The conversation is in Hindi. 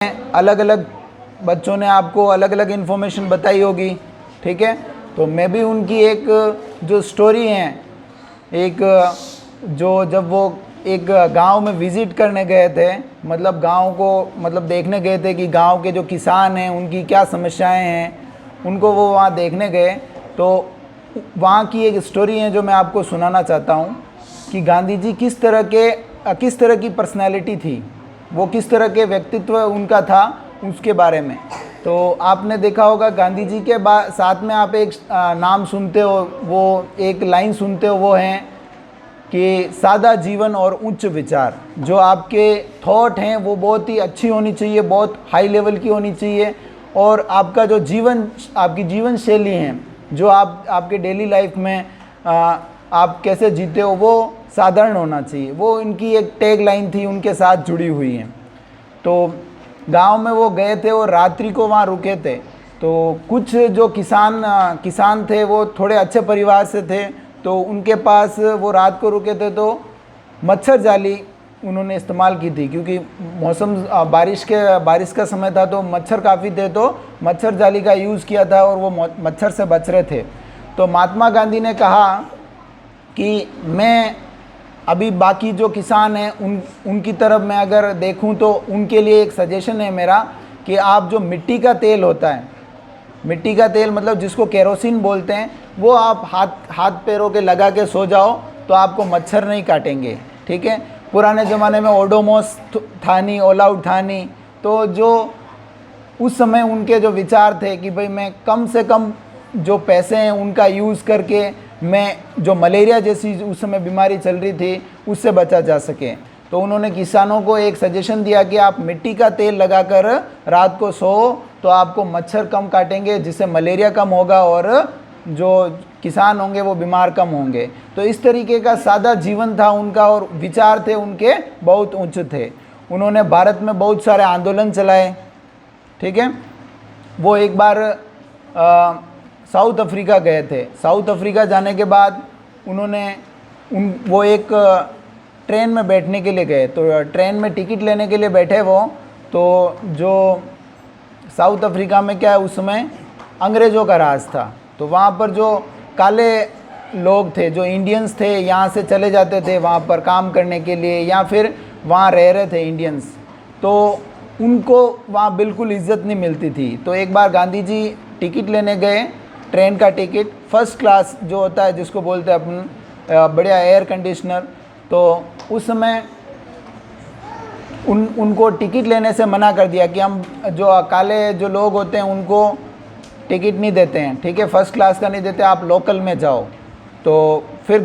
अलग अलग बच्चों ने आपको अलग अलग इन्फॉर्मेशन बताई होगी, ठीक है। तो मैं भी उनकी एक जो स्टोरी है, एक जो जब वो एक गांव में विज़िट करने गए थे, मतलब गांव को मतलब देखने गए थे कि गांव के जो किसान हैं उनकी क्या समस्याएं हैं, उनको वो वहाँ देखने गए। तो वहाँ की एक स्टोरी है जो मैं आपको सुनाना चाहता हूँ कि गांधी जी किस तरह की पर्सनैलिटी थी, वो किस तरह के व्यक्तित्व उनका था, उसके बारे में। तो आपने देखा होगा गांधी जी के साथ में आप एक नाम सुनते हो, वो एक लाइन सुनते हो, वो हैं कि सादा जीवन और उच्च विचार। जो आपके थॉट हैं वो बहुत ही अच्छी होनी चाहिए, बहुत हाई लेवल की होनी चाहिए, और आपका जो आपकी जीवन शैली है, जो आपके डेली लाइफ में आप कैसे जीते हो, वो साधारण होना चाहिए। वो इनकी एक टैग लाइन थी, उनके साथ जुड़ी हुई हैं। तो गांव में वो गए थे और रात्रि को वहाँ रुके थे। तो कुछ जो किसान थे वो थोड़े अच्छे परिवार से थे, तो उनके पास वो रात को रुके थे, तो मच्छर जाली उन्होंने इस्तेमाल की थी, क्योंकि मौसम बारिश का समय था, तो मच्छर काफ़ी थे, तो मच्छर जाली का यूज़ किया था और वो मच्छर से बच रहे थे। तो महात्मा गांधी ने कहा कि मैं अभी बाकी जो किसान हैं उनकी तरफ मैं अगर देखूं तो उनके लिए एक सजेशन है मेरा कि आप जो मिट्टी का तेल होता है, मिट्टी का तेल मतलब जिसको केरोसिन बोलते हैं, वो आप हाथ पैरों के लगा के सो जाओ तो आपको मच्छर नहीं काटेंगे, ठीक है। पुराने ज़माने में ओडोमॉस था नहीं, ऑल आउट था नहीं, तो जो उस समय उनके जो विचार थे कि भाई मैं कम से कम जो पैसे हैं उनका यूज़ करके मैं जो मलेरिया जैसी उस समय बीमारी चल रही थी उससे बचा जा सके। तो उन्होंने किसानों को एक सजेशन दिया कि आप मिट्टी का तेल लगाकर रात को सो तो आपको मच्छर कम काटेंगे, जिससे मलेरिया कम होगा और जो किसान होंगे वो बीमार कम होंगे। तो इस तरीके का सादा जीवन था उनका और विचार थे उनके बहुत उच्च थे। उन्होंने भारत में बहुत सारे आंदोलन चलाए, ठीक है। वो एक बार साउथ अफ्रीका गए थे। साउथ अफ्रीका जाने के बाद वो एक ट्रेन में बैठने के लिए गए, तो ट्रेन में टिकट लेने के लिए बैठे वो, तो जो साउथ अफ्रीका में क्या है उस समय अंग्रेज़ों का राज था, तो वहाँ पर जो काले लोग थे, जो इंडियंस थे, यहाँ से चले जाते थे वहाँ पर काम करने के लिए या फिर वहाँ रह रहे थे इंडियंस, तो उनको वहाँ बिल्कुल इज्जत नहीं मिलती थी। तो एक बार गांधी जी टिकट लेने गए, ट्रेन का टिकट फर्स्ट क्लास जो होता है जिसको बोलते हैं अपन बढ़िया एयर कंडीशनर, तो उस समय उनको टिकट लेने से मना कर दिया कि हम जो काले जो लोग होते हैं उनको टिकट नहीं देते हैं, ठीक है, फर्स्ट क्लास का नहीं देते, आप लोकल में जाओ। तो फिर